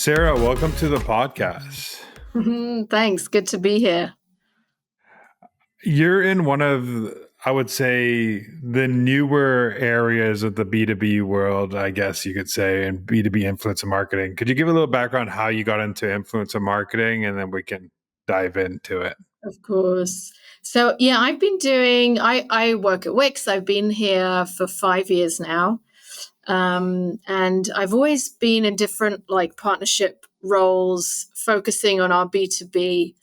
Sarah, welcome to the podcast. Thanks. Good to be here. You're in one of, I would say, the newer areas of the B2B world, I guess you could say, and B2B influencer marketing. Could you give a little background how you got into influencer marketing, and then we can dive into it? Of course. So, yeah, I work at Wix. I've been here for 5 years now. And I've always been in different partnership roles, focusing on our B2B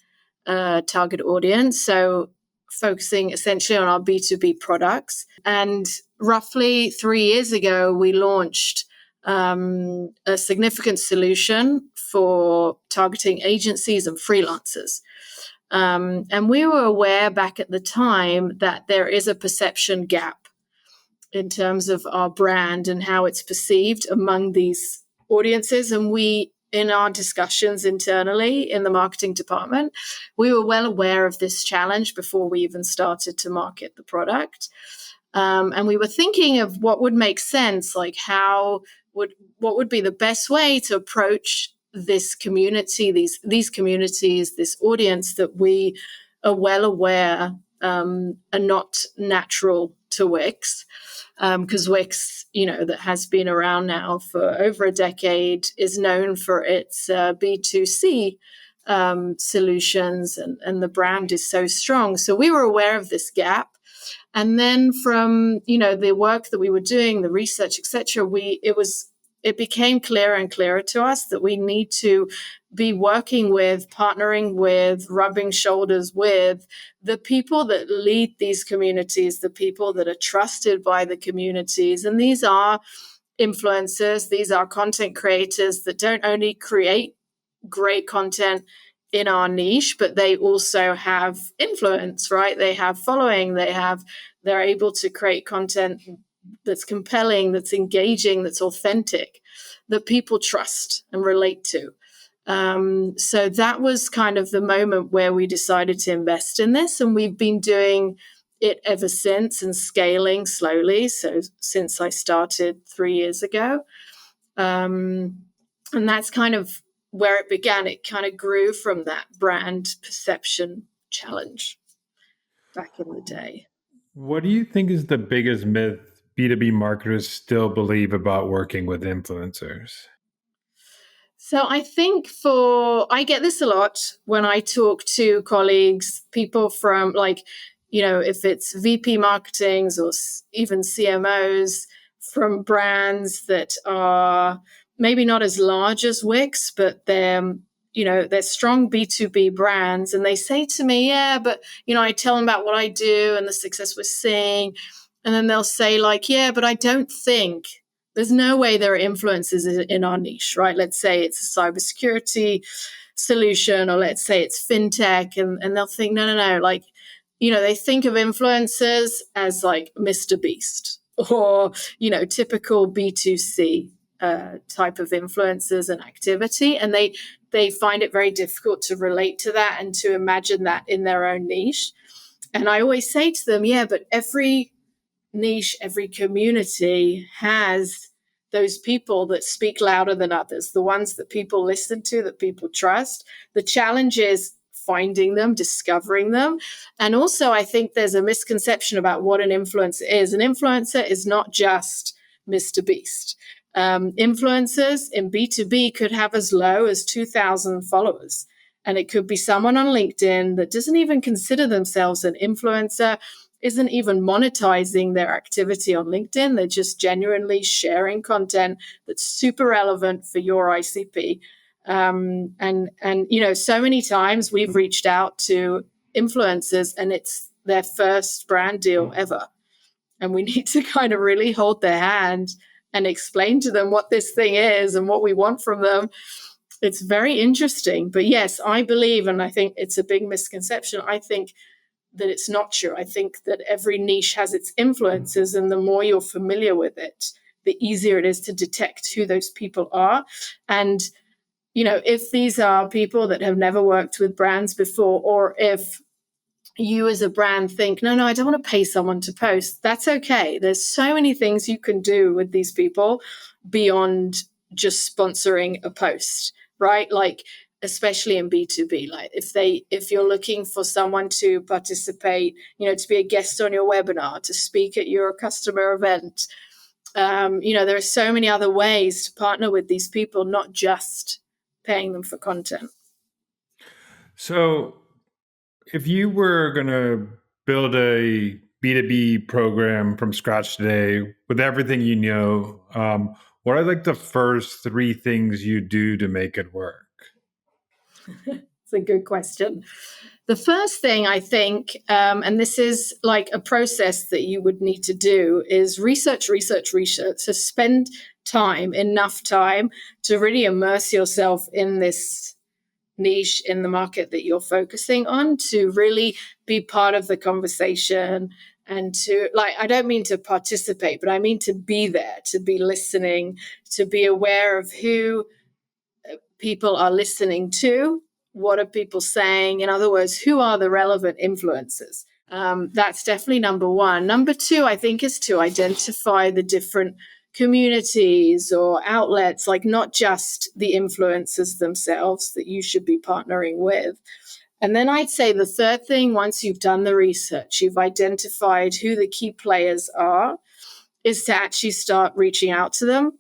target audience. So focusing essentially on our B2B products. And roughly 3 years ago, we launched a significant solution for targeting agencies and freelancers. And we were aware back at the time that there is a perception gap in terms of our brand and how it's perceived among these audiences. And we, in our discussions internally in the marketing department, we were well aware of this challenge before we even started to market the product. And we were thinking of what would make sense, like what would be the best way to approach this community, these communities, this audience that we are well aware are not natural to Wix. Because Wix, that has been around now for over a decade, is known for its B2C solutions, and the brand is so strong. So we were aware of this gap. And then from, the work that we were doing, the research, etc., it became clearer and clearer to us that we need to be working with, partnering with, rubbing shoulders with the people that lead these communities, the people that are trusted by the communities. And these are influencers, these are content creators that don't only create great content in our niche, but they also have influence, right? They have following, they're able to create content that's compelling, that's engaging, that's authentic, that people trust and relate to. So that was kind of the moment where we decided to invest in this, and we've been doing it ever since and scaling slowly. So since I started 3 years ago, and that's kind of where it began. It kind of grew from that brand perception challenge back in the day. What do you think is the biggest myth B2B marketers still believe about working with influencers? So I think I get this a lot when I talk to colleagues, people from if it's VP marketings or even CMOs from brands that are maybe not as large as Wix, but they're strong B2B brands. And they say to me, yeah, but, I tell them about what I do and the success we're seeing. And then they'll say yeah, but I don't think there's no way there are influencers in our niche, right? Let's say it's a cybersecurity solution, or let's say it's fintech, and they'll think, no. They think of influencers as like Mr. Beast or, typical B2C type of influencers and activity. And they find it very difficult to relate to that and to imagine that in their own niche. And I always say to them, yeah, but every niche, every community has those people that speak louder than others, the ones that people listen to, that people trust. The challenge is finding them, discovering them. And also, I think there's a misconception about what an influencer is. An influencer is not just Mr. Beast. Influencers in B2B could have as low as 2,000 followers. And it could be someone on LinkedIn that doesn't even consider themselves an influencer, isn't even monetizing their activity on LinkedIn. They're just genuinely sharing content that's super relevant for your ICP. And so many times we've reached out to influencers and it's their first brand deal ever. And we need to kind of really hold their hand and explain to them what this thing is and what we want from them. It's very interesting. But yes, I believe, and I think it's a big misconception, I think that it's not true. I think that every niche has its influences, and the more you're familiar with it, the easier it is to detect who those people are. And, if these are people that have never worked with brands before, or if you as a brand think, no, I don't want to pay someone to post, that's okay. There's so many things you can do with these people beyond just sponsoring a post, right? Like, especially in B2B, like if you're looking for someone to participate, to be a guest on your webinar, to speak at your customer event, there are so many other ways to partner with these people, not just paying them for content. So if you were going to build a B2B program from scratch today with everything you know, what are like the first three things you do to make it work? It's a good question. The first thing I think, and this is like a process that you would need to do, is research. So spend enough time to really immerse yourself in this niche in the market that you're focusing on, to really be part of the conversation, and to, like, I don't mean to participate, but I mean to be there, to be listening, to be aware of who people are listening to. What are people saying? In other words, who are the relevant influencers? That's definitely number one. Number two, I think, is to identify the different communities or outlets, like not just the influencers themselves that you should be partnering with. And then I'd say the third thing, once you've done the research, you've identified who the key players are, is to actually start reaching out to them.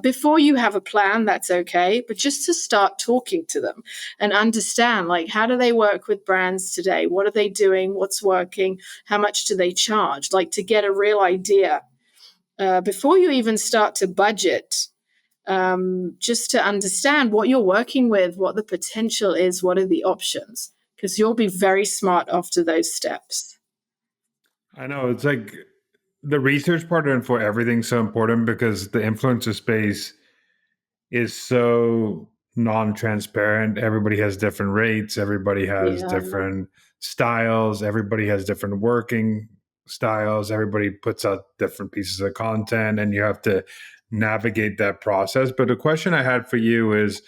Before you have a plan, that's okay, but just to start talking to them and understand, like, how do they work with brands today? What are they doing? What's working? How much do they charge? Like, to get a real idea before you even start to budget, just to understand what you're working with, what the potential is, what are the options, because you'll be very smart after those steps. I know it's like the research part and for everything's so important because the influencer space is so non-transparent. Everybody has different rates. Everybody has Yeah. different styles. Everybody has different working styles. Everybody puts out different pieces of content, and you have to navigate that process. But the question I had for you is,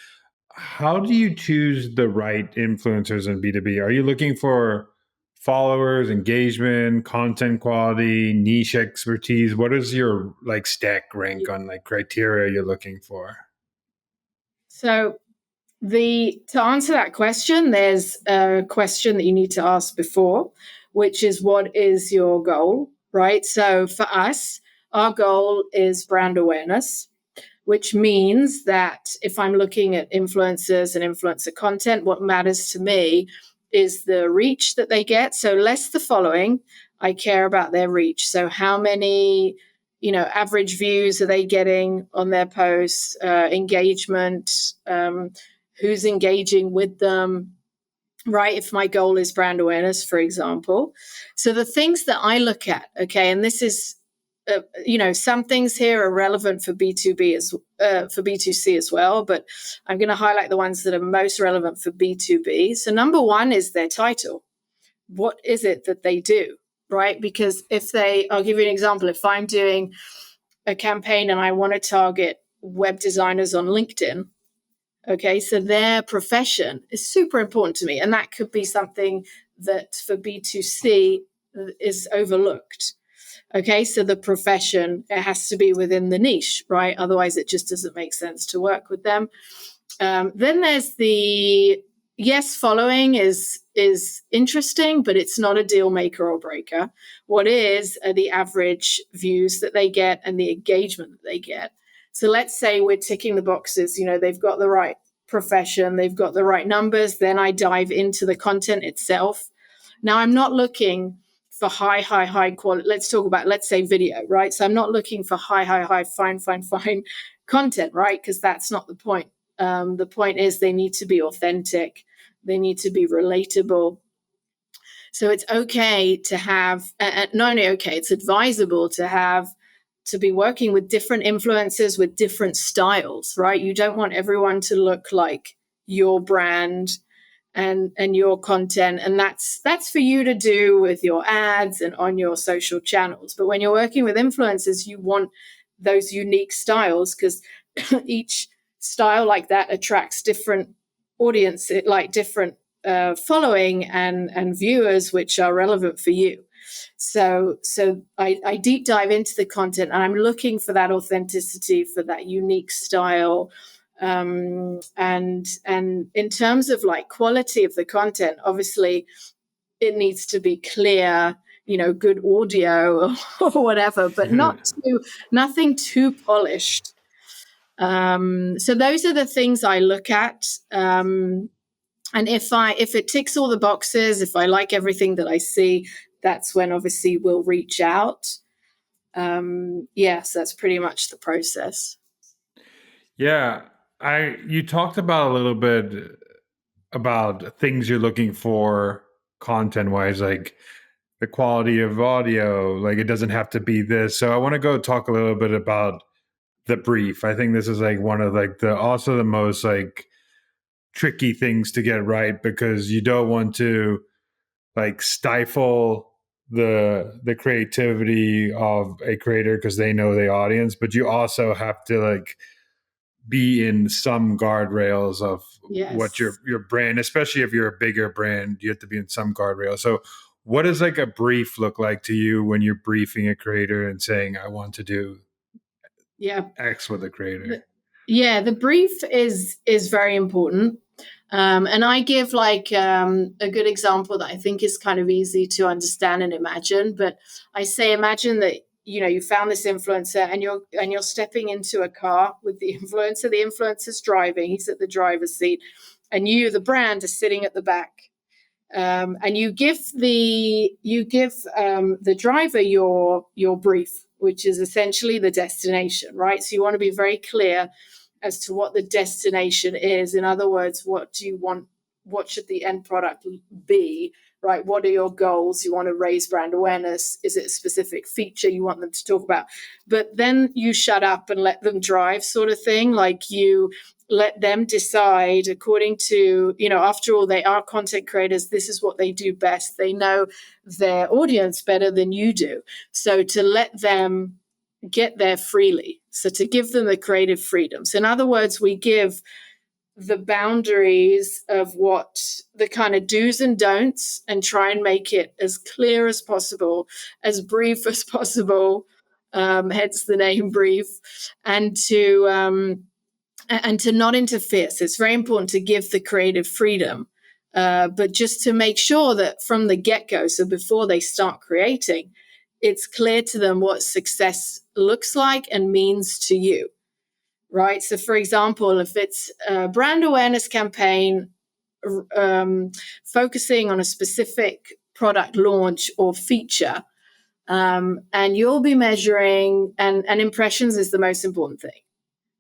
how do you choose the right influencers in B2B? Are you looking for followers, engagement, content quality, niche expertise? What is your like stack rank on like criteria you're looking for? So to answer that question, there's a question that you need to ask before, which is, what is your goal, right? So for us, our goal is brand awareness, which means that if I'm looking at influencers and influencer content, what matters to me is the reach that they get. So less the following, I care about their reach. So how many, average views are they getting on their posts, engagement, who's engaging with them, right? If my goal is brand awareness, for example. So the things that I look at, okay, and this is, some things here are relevant for B2B for B2C as well, but I'm going to highlight the ones that are most relevant for B2B. So number one is their title. What is it that they do, right? Because I'll give you an example. If I'm doing a campaign and I want to target web designers on LinkedIn, okay, so their profession is super important to me. And that could be something that for B2C is overlooked. Okay, so the profession, it has to be within the niche, right? Otherwise, it just doesn't make sense to work with them. Then there's following is interesting, but it's not a deal maker or breaker. What is are the average views that they get and the engagement that they get. So let's say we're ticking the boxes, they've got the right profession, they've got the right numbers. Then I dive into the content itself. Now, I'm not looking for high quality. Let's say video, right? So I'm not looking for high, fine content, right? Because that's not the point. The point is they need to be authentic. They need to be relatable. So it's okay to have, not only okay, it's advisable to be working with different influencers with different styles, right? You don't want everyone to look like your brand and your content, and that's for you to do with your ads and on your social channels. But when you're working with influencers, you want those unique styles, because each style like that attracts different audience, like different following and viewers, which are relevant for you. So I deep dive into the content, and I'm looking for that authenticity, for that unique style, And in terms of like quality of the content, obviously it needs to be clear, good audio or whatever, but nothing too polished. So those are the things I look at. And if it ticks all the boxes, if I like everything that I see, that's when obviously we'll reach out. Yes, that's pretty much the process. Yeah, you talked about a little bit about things you're looking for content wise, like the quality of audio, like it doesn't have to be this. So I want to go talk a little bit about the brief. I think this is like one of like the most like tricky things to get right, because you don't want to like stifle the creativity of a creator because they know the audience, but you also have to like be in some guardrails of what Yes. your brand, especially if you're a bigger brand, you have to be in some guardrails. So what does like a brief look like to you when you're briefing a creator and saying, I want to do Yeah. X with a creator? The brief is very important. And I give like a good example that I think is kind of easy to understand and imagine. But I say, imagine that you found this influencer and you're stepping into a car with the influencer. The influencer's driving; he's at the driver's seat, and you, the brand, are sitting at the back. And you give the driver your brief, which is essentially the destination, right? So you want to be very clear as to what the destination is. In other words, what do you want? What should the end product be? Right? What are your goals? You want to raise brand awareness. Is it a specific feature you want them to talk about? But then you shut up and let them drive, sort of thing. Like you let them decide according to, after all, they are content creators. This is what they do best. They know their audience better than you do. So to let them get there freely. So to give them the creative freedoms. In other words, we give the boundaries of what the kind of do's and don'ts and try and make it as clear as possible, as brief as possible, hence the name brief, and to not interfere. So it's very important to give the creative freedom, but just to make sure that from the get-go, so before they start creating, it's clear to them what success looks like and means to you, right? So for example, if it's a brand awareness campaign focusing on a specific product launch or feature, and you'll be measuring, and impressions is the most important thing,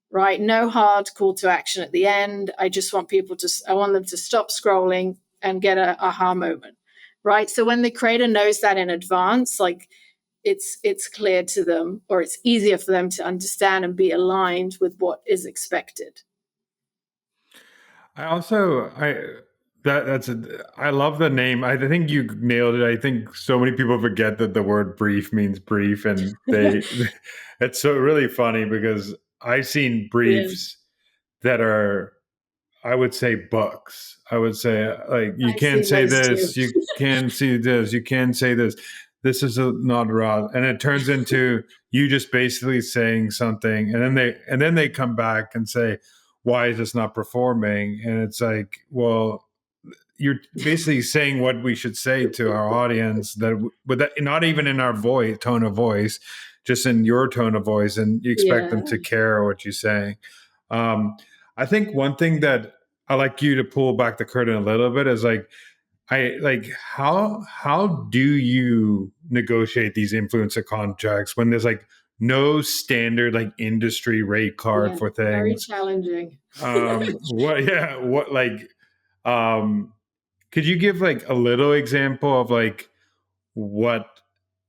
right? No hard call to action at the end. I want them to stop scrolling and get a aha moment, right? So when the creator knows that in advance, like it's clear to them, or it's easier for them to understand and be aligned with what is expected. I also I love the name. I think you nailed it. I think so many people forget that the word brief means brief, and it's so really funny because I've seen Yeah, briefs that are, I would say, books. I would say like, you I've can't seen say those too. this, you can't see this, you can't say this. This is not right, and it turns into you just basically saying something, and then they come back and say, "Why is this not performing?" And it's like, well, you're basically saying what we should say to our audience, but that not even in our voice, tone of voice, just in your tone of voice, and you expect Yeah, them to care what you're saying. Um, I think one thing that I like you to pull back the curtain a little bit is like, how do you negotiate these influencer contracts when there's like no standard like industry rate card yeah, for very things? challenging. What like um could you give like a little example of like what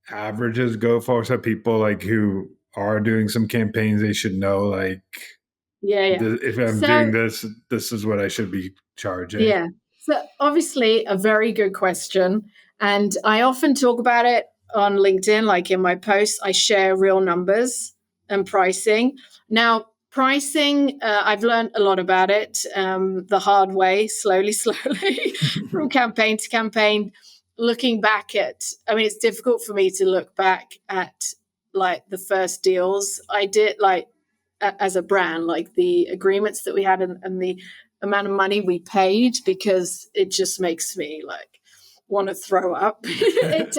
averages go for, so people like who are doing some campaigns, they should know like, Yeah. if I'm doing So this, this is what I should be charging. yeah. So obviously a very good question. And I often talk about it on LinkedIn, like in my posts, I share real numbers and pricing. Now, pricing, I've learned a lot about it the hard way, slowly, slowly, from campaign to campaign. Looking back I mean, it's difficult for me to look back at like the first deals I did, like as a brand, like the agreements that we had and the amount of money we paid, because it just makes me like want to throw up. It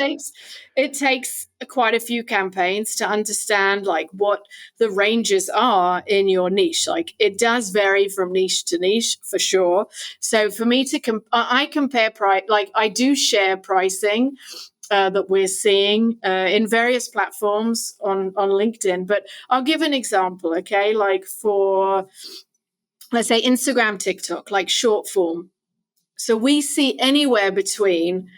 takes quite a few campaigns to understand like what the ranges are in your niche. Like it does vary from niche to niche for sure. So for me to I compare price, like I do share pricing that we're seeing in various platforms on LinkedIn. But I'll give an example, okay? Like for, let's say, Instagram, TikTok, like short form. So we see anywhere between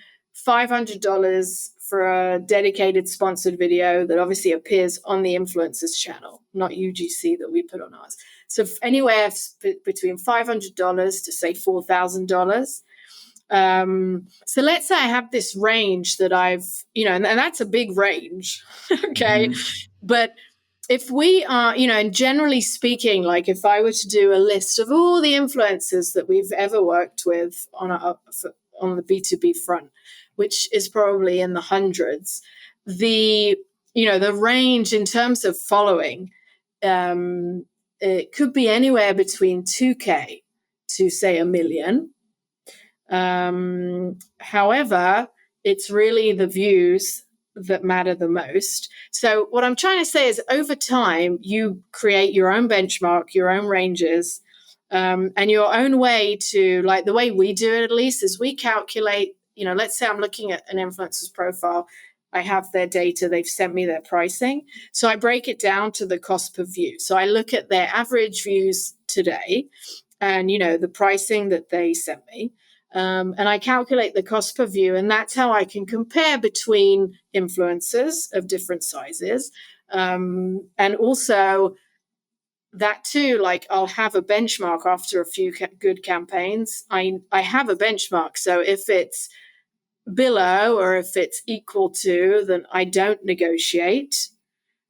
$500 for a dedicated sponsored video that obviously appears on the influencers channel, not UGC that we put on ours. So anywhere between $500 to say $4,000. So let's say I have this range that I've, and that's a big range. Okay. Mm-hmm. But if we are, and generally speaking, like if I were to do a list of all the influencers that we've ever worked with on the B2B front, which is probably in the hundreds, the range in terms of following, it could be anywhere between 2K to say a million. However, it's really the views that matter the most. So what I'm trying to say is over time, you create your own benchmark, your own ranges, and your own way to, like the way we do it at least, is we calculate, let's say I'm looking at an influencer's profile. I have their data, they've sent me their pricing. So I break it down to the cost per view. So I look at their average views today and, the pricing that they sent me. And I calculate the cost per view, and that's how I can compare between influencers of different sizes. And also that too, like I'll have a benchmark after a few good campaigns. I have a benchmark. So if it's below or if it's equal to, then I don't negotiate.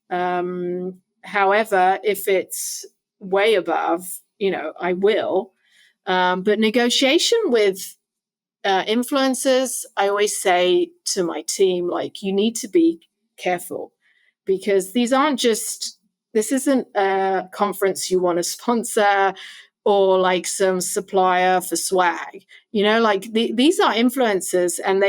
However, if it's way above, I will. But negotiation with influencers, I always say to my team, like, you need to be careful because this isn't a conference you want to sponsor or like some supplier for swag. Like these are influencers and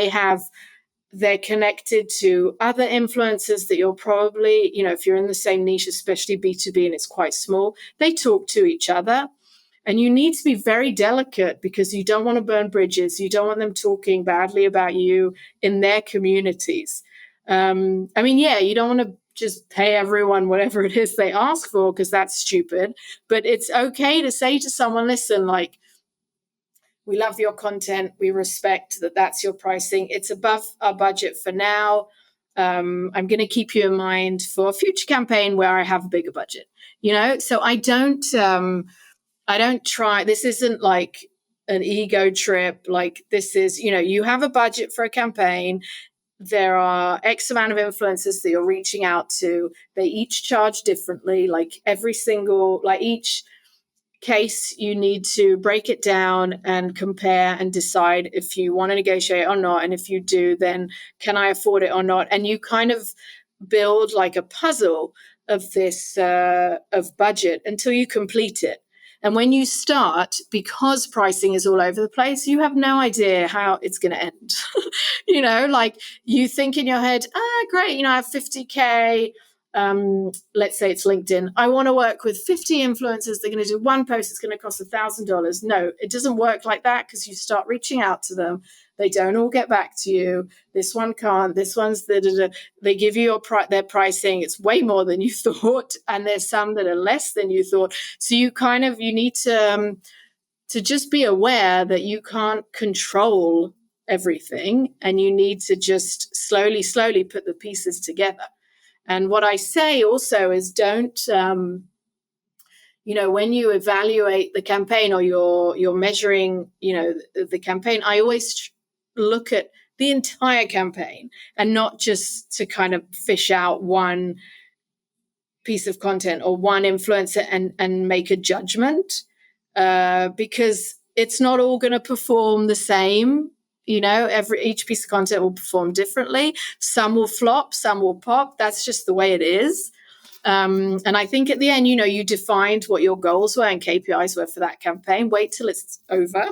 they're connected to other influencers that you'll probably, if you're in the same niche, especially B2B and it's quite small, they talk to each other. And you need to be very delicate because you don't want to burn bridges. You don't want them talking badly about you in their communities. You don't want to just pay everyone whatever it is they ask for because that's stupid. But it's okay to say to someone, listen, like, we love your content. We respect that that's your pricing. It's above our budget for now. I'm going to keep you in mind for a future campaign where I have a bigger budget. So I don't try. This isn't like an ego trip. Like this is, you have a budget for a campaign. There are X amount of influencers that you're reaching out to. They each charge differently. Like each case, you need to break it down and compare and decide if you want to negotiate or not. And if you do, then can I afford it or not? And you kind of build like a puzzle of this, of budget until you complete it. And when you start, because pricing is all over the place, you have no idea how it's going to end. Like you think in your head, great, I have 50K. Let's say it's LinkedIn. I want to work with 50 influencers. They're going to do one post. It's going to cost $1,000. No, it doesn't work like that because you start reaching out to them. They don't all get back to you. This one can't. This one's they give you their pricing. It's way more than you thought, and there's some that are less than you thought. So you need to just be aware that you can't control everything, and you need to just slowly put the pieces together. And what I say also is don't. When you evaluate the campaign or you're measuring, the campaign, I always look at the entire campaign and not just to kind of fish out one piece of content or one influencer and make a judgment because it's not all going to perform the same. Each piece of content will perform differently. Some will flop, some will pop. That's just the way it is. And I think at the end, you defined what your goals were and KPIs were for that campaign. Wait till it's over.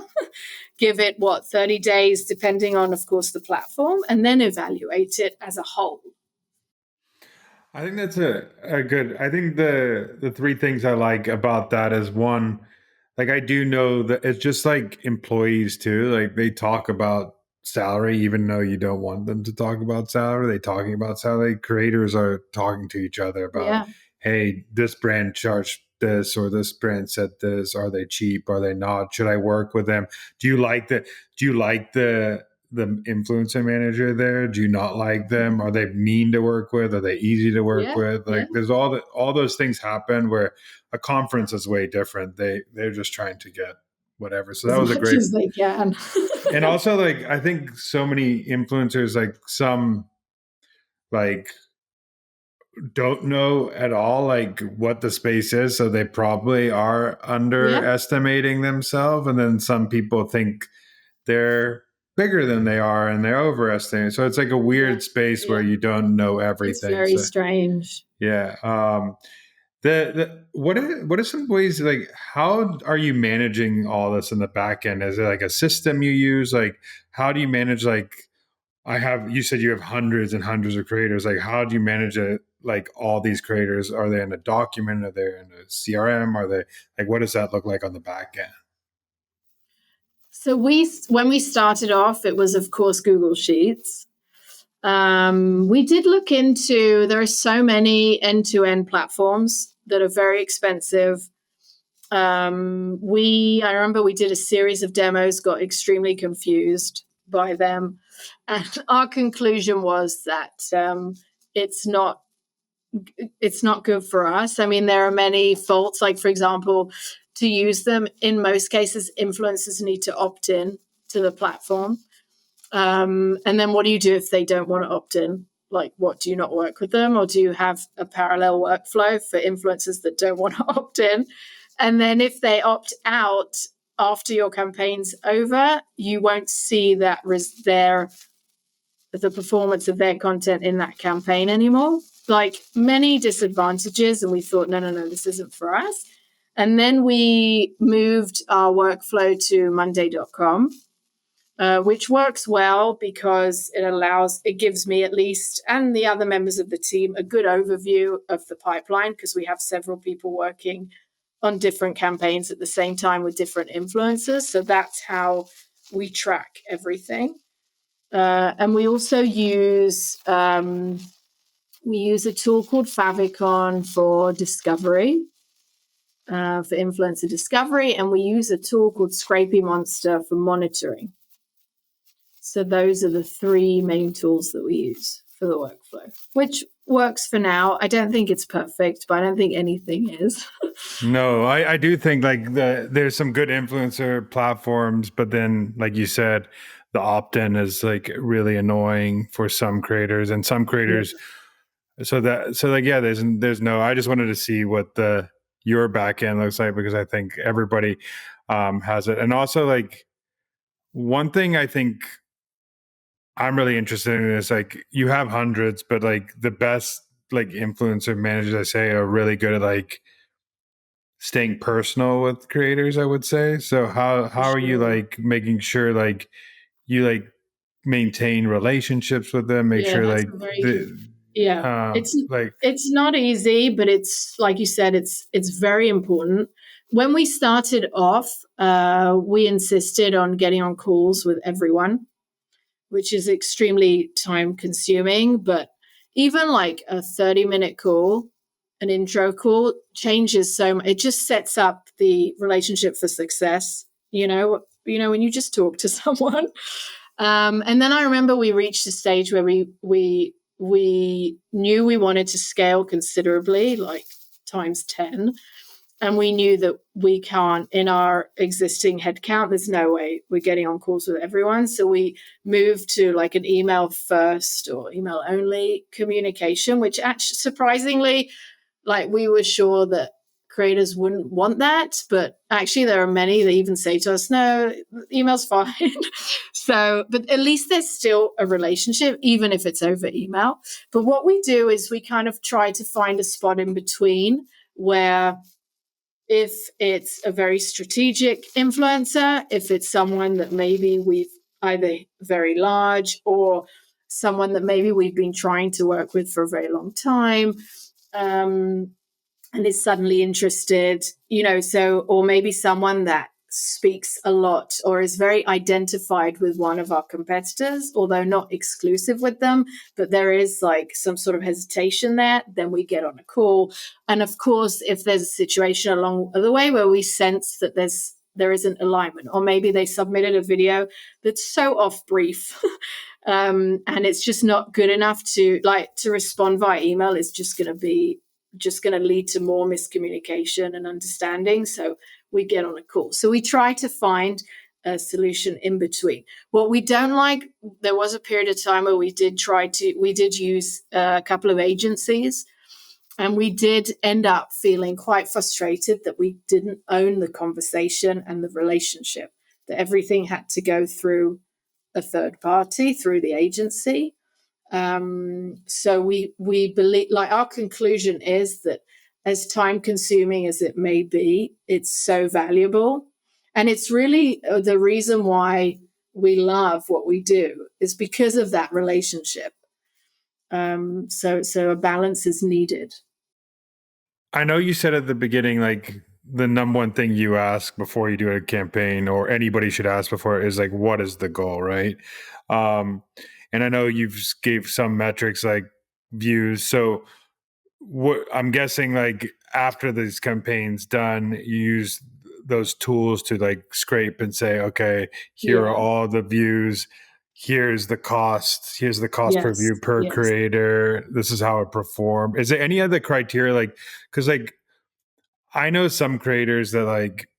Give it 30 days, depending on, of course, the platform, and then evaluate it as a whole. I think that's a good. I think the three things I like about that is one, like I do know that it's just like employees too. Like they talk about salary, even though you don't want them to talk about salary. They talking about salary. Creators are talking to each other about, Yeah. hey, this brand charged this or this brand said this. Are they cheap? Are they not? Should I work with them? Do you like the? Do you like the influencer manager there? Do you not like them? Are they mean to work with? Are they easy to work Yeah. with? Yeah. Like there's all those things happen where a conference is way different. They're just trying to get whatever. So that As was a much great. as they can. And also like I think so many influencers, like some like don't know at all like what the space is, so they probably are Yeah. underestimating themselves, and then some people think they're bigger than they are and they're overestimating. So it's like a Yeah. weird space where Yeah. you don't know It's everything. very So strange. yeah. The what are some ways, like how are you managing all this in the back end? Is it like a system you use? Like how do you manage, like you said you have hundreds and hundreds of creators. Like how do you manage it? Like all these creators, are they in a document? Are they in a CRM? Are they like, what does that look like on the back end? So when we started off, it was of course Google Sheets. We did look into, there are so many end-to-end platforms that are very expensive. I remember we did a series of demos, got extremely confused by them, and our conclusion was that it's not good for us. I mean, there are many faults. Like, for example, to use them, in most cases, influencers need to opt in to the platform. And then what do you do if they don't want to opt in? Like, what, do you not work with them? Or do you have a parallel workflow for influencers that don't want to opt in? And then if they opt out after your campaign's over, you won't see that the performance of their content in that campaign anymore. Like, many disadvantages. And we thought, no, this isn't for us. And then we moved our workflow to Monday.com, which works well because it gives me at least, and the other members of the team, a good overview of the pipeline, because we have several people working on different campaigns at the same time with different influencers. So that's how we track everything. And we also use a tool called Favicon for discovery, for influencer discovery, and we use a tool called Scrapey Monster for monitoring. So those are the three main tools that we use for the workflow, which works for now. I don't think it's perfect, but I don't think anything is. No, I do think like there's some good influencer platforms, but then like you said, the opt-in is like really annoying for some creators, and some creators. So like yeah, there's no. I just wanted to see what your back end looks like, because I think everybody has it, and also like one thing I think I'm really interested in is like you have hundreds, but like the best like influencer managers I say are really good at like staying personal with creators, I would say. So For how are you sure. like making sure like you like maintain relationships with them, make Yeah, sure that's like a very good. Yeah, like it's not easy, but it's, like you said, it's very important. When we started off, we insisted on getting on calls with everyone, which is extremely time consuming. But even like a 30-minute call, an intro call, changes so much. It just sets up the relationship for success. When you just talk to someone. And then I remember we reached a stage where we knew we wanted to scale considerably, like times 10. And we knew that we can't, in our existing headcount, there's no way we're getting on calls with everyone. So we moved to like an email first or email only communication, which actually surprisingly, like, we were sure that creators wouldn't want that, but actually there are many that even say to us, no, email's fine. So, but at least there's still a relationship, even if it's over email. But what we do is we kind of try to find a spot in between where, if it's a very strategic influencer, if it's someone that maybe we've either very large or someone that maybe we've been trying to work with for a very long time, and is suddenly interested, so, or maybe someone that speaks a lot or is very identified with one of our competitors, although not exclusive with them, but there is like some sort of hesitation there, then we get on a call. And of course, if there's a situation along the way where we sense that there isn't alignment, or maybe they submitted a video that's so off brief and it's just not good enough to respond via email, is just going to lead to more miscommunication and understanding. So we get on a call. So we try to find a solution in between. What we don't like, there was a period of time where we did use a couple of agencies, and we did end up feeling quite frustrated that we didn't own the conversation and the relationship, that everything had to go through a third party, through the agency. So we believe, like, our conclusion is that as time consuming as it may be, it's so valuable. And it's really the reason why we love what we do, is because of that relationship. So a balance is needed. I know you said at the beginning, like, the number one thing you ask before you do a campaign, or anybody should ask before, is like, what is the goal, right? And I know you've gave some metrics like views. So what I'm guessing, like, after this campaign's done, you use those tools to like scrape and say, okay, here are all the views. Here's the cost. Here's the cost per view per creator. This is how it performed. Is there any other criteria? Like, because like I know some creators that like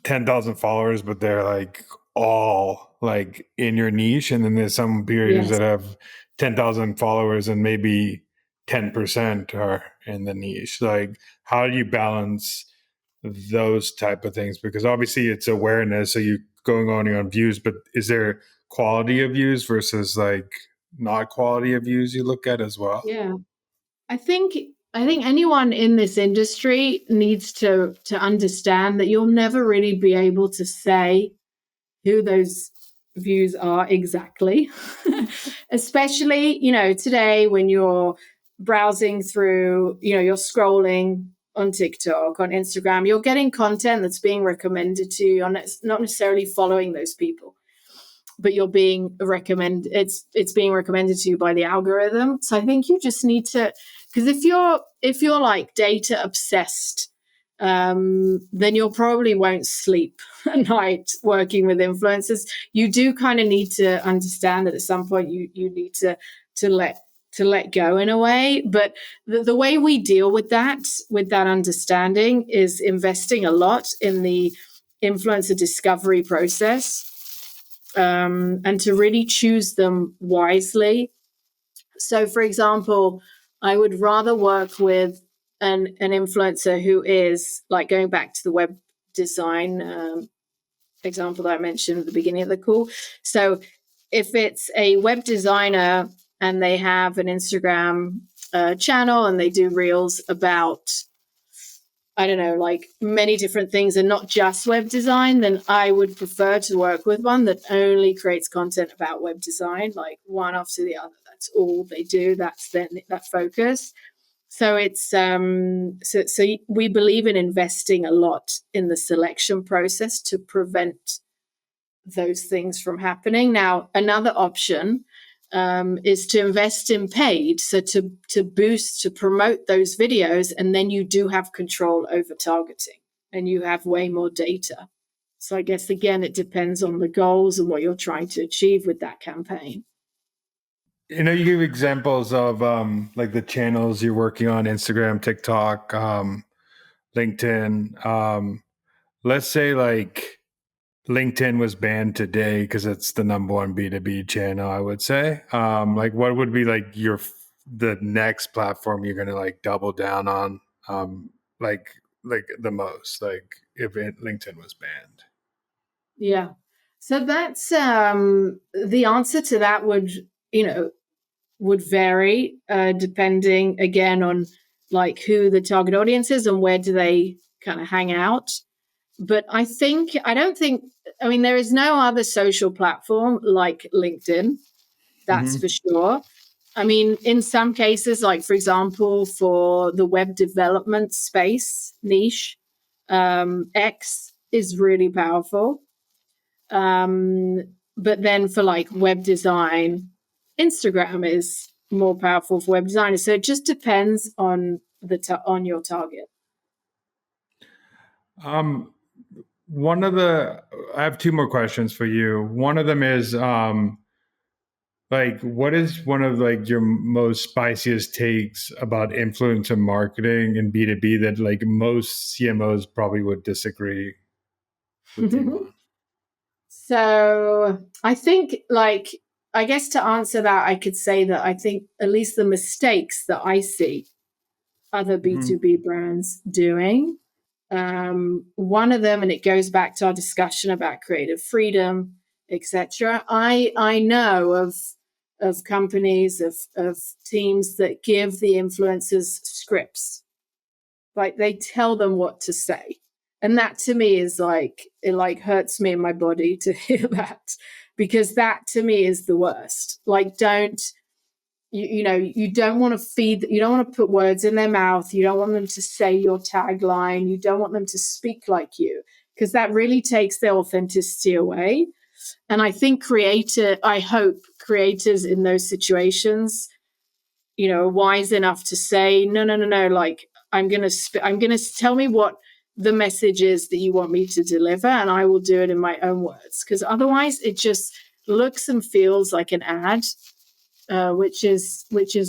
10,000 followers, but they're like all like in your niche. And then there's some creators that have 10,000 followers and maybe 10% are in the niche. Like, how do you balance those type of things? Because obviously it's awareness. So you going on views, but is there quality of views versus like not quality of views you look at as well? Yeah. I think anyone in this industry needs to understand that you'll never really be able to say who those views are exactly. Especially, today when you're browsing through, you're scrolling on TikTok, on Instagram, you're getting content that's being recommended to you. You're not necessarily following those people, but you're being recommended. It's being recommended to you by the algorithm. So I think you just need to, because if you're like data obsessed, then you probably won't sleep at night working with influencers. You do kind of need to understand that at some point you need to let go in a way. But the way we deal with that understanding is investing a lot in the influencer discovery process, and to really choose them wisely. So, for example, I would rather work with an influencer who is, like, going back to the web design example that I mentioned at the beginning of the call. So if it's a web designer and they have an Instagram channel and they do reels about, I don't know, like many different things and not just web design, then I would prefer to work with one that only creates content about web design, like one after the other. That's all they do. That's that focus. So it's so we believe in investing a lot in the selection process to prevent those things from happening. Now, another option is to invest in paid, so to boost, to promote those videos, and then you do have control over targeting and you have way more data. So I guess, again, it depends on the goals and what you're trying to achieve with that campaign. You give examples of like the channels you're working on: Instagram, TikTok, LinkedIn. Let's say like LinkedIn was banned today because it's the number one B2B channel, I would say. Like, what would be like the next platform you're going to like double down on? Like, like the most, like if LinkedIn was banned? Yeah. So that's the answer to that would, would vary depending again on like who the target audience is and where do they kind of hang out. But I don't think, I mean, there is no other social platform like LinkedIn, that's for Hmm. sure. I mean, in some cases, like for example, for the web development space niche, X is really powerful. Um, but then for like web design, Instagram is more powerful for web designers. So it just depends on on your target. Um, one of the I have two more questions for you. One of them is like what is one of like your most spiciest takes about influencer marketing and B2B that like most CMOs probably would disagree with you on? So I think, like, I guess to answer that, I could say that I think at least the mistakes that I see other Hmm. B2B brands doing. One of them, and it goes back to our discussion about creative freedom, etc. I know of companies of teams that give the influencers scripts, like they tell them what to say, and that to me is like it like hurts me in my body to hear that, because that to me is the worst. Like don't you don't want to you don't want to put words in their mouth, you don't want them to say your tagline, you don't want them to speak like you, because that really takes their authenticity away. And I hope creators in those situations, wise enough to say, no, no, no, no, like I'm gonna tell me what the message is that you want me to deliver, and I will do it in my own words. Because otherwise, it just looks and feels like an ad, which is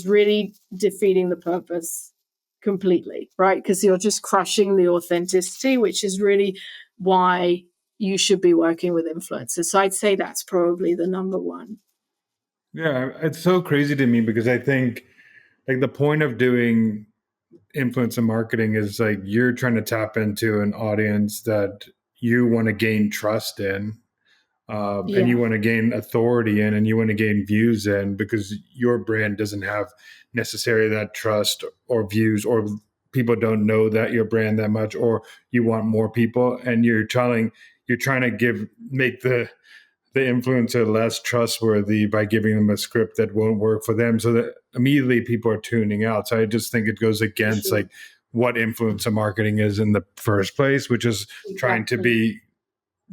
really defeating the purpose completely, right? Because you're just crushing the authenticity, which is really why you should be working with influencers. So I'd say that's probably the number one. Yeah, it's so crazy to me because I think like the point of doing influencer marketing is like you're trying to tap into an audience that you want to gain trust in, and you Yeah, want to gain authority in, and you want to gain views in, because your brand doesn't have necessarily that trust or views, or people don't know that your brand that much, or you want more people, and you're trying to make the influencer less trustworthy by giving them a script that won't work for them, so that immediately people are tuning out. So I just think it goes for against sure. like what influencer marketing is in the first place, which is trying to Exactly. be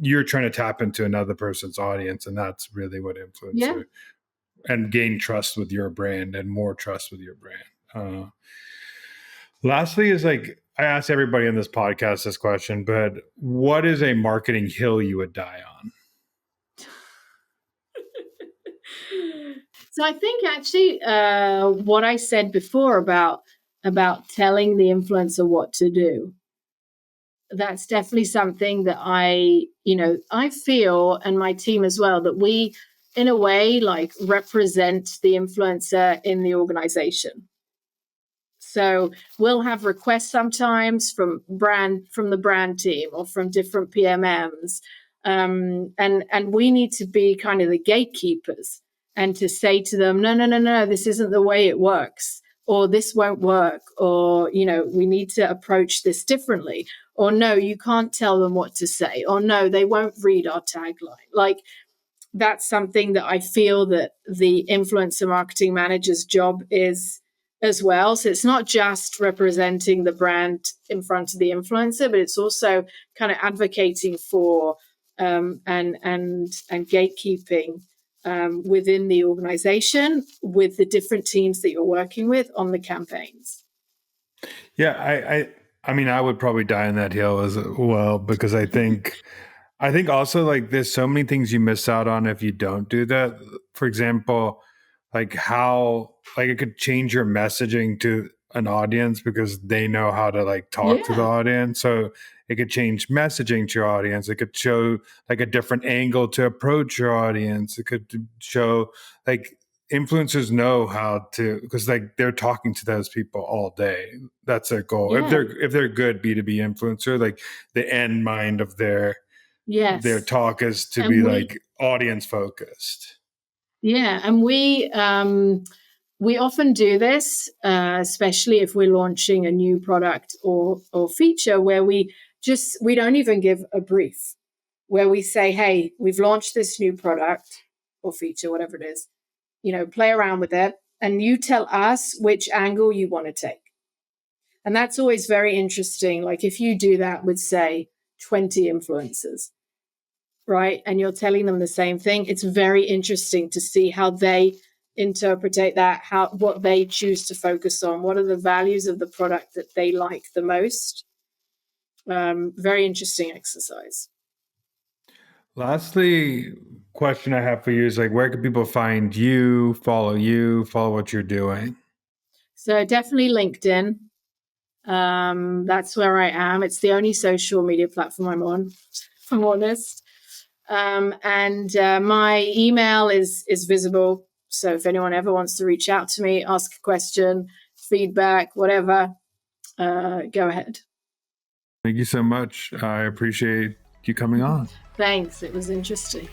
you're trying to tap into another person's audience, and that's really what Yeah. influencer and gain trust with your brand and more trust with your brand. Lastly is like I ask everybody in this podcast this question, but what is a marketing hill you would die on? So I think actually what I said before about telling the influencer what to do, that's definitely something that I feel, and my team as well, that we in a way like represent the influencer in the organization. So we'll have requests sometimes from the brand team or from different PMMs, and we need to be kind of the gatekeepers and to say to them, no, no, no, no, this isn't the way it works, or this won't work, or we need to approach this differently, or no, you can't tell them what to say, or no, they won't read our tagline. Like that's something that I feel that the influencer marketing manager's job is as well. So it's not just representing the brand in front of the influencer, but it's also kind of advocating for and gatekeeping within the organization with the different teams that you're working with on the campaigns. Yeah, I mean, I would probably die on that hill as well, because I think also like there's so many things you miss out on if you don't do that. For example, like how like it could change your messaging to an audience because they know how to like talk to the Yeah, audience. So it could change messaging to your audience. It could show like a different angle to approach your audience. It could show like influencers know how to, because like they're talking to those people all day. That's their goal. Yeah. If they're good B2B influencer, like the end mind of their Yes. talk is to And be like audience focused. and we often do this, especially if we're launching a new product or feature, where we don't even give a brief, where we say, hey, we've launched this new product or feature, whatever it is, play around with it, and you tell us which angle you want to take. And that's always very interesting. Like if you do that with, say, 20 influencers, right, and you're telling them the same thing, it's very interesting to see how they interpret that, what they choose to focus on, what are the values of the product that they like the most. Very interesting exercise. Lastly, question I have for you is like, where can people find you, follow what you're doing? So definitely LinkedIn. That's where I am. It's the only social media platform I'm on, if I'm honest. And my email is visible. So if anyone ever wants to reach out to me, ask a question, feedback, whatever, go ahead. Thank you so much. I appreciate you coming on. Thanks. It was interesting.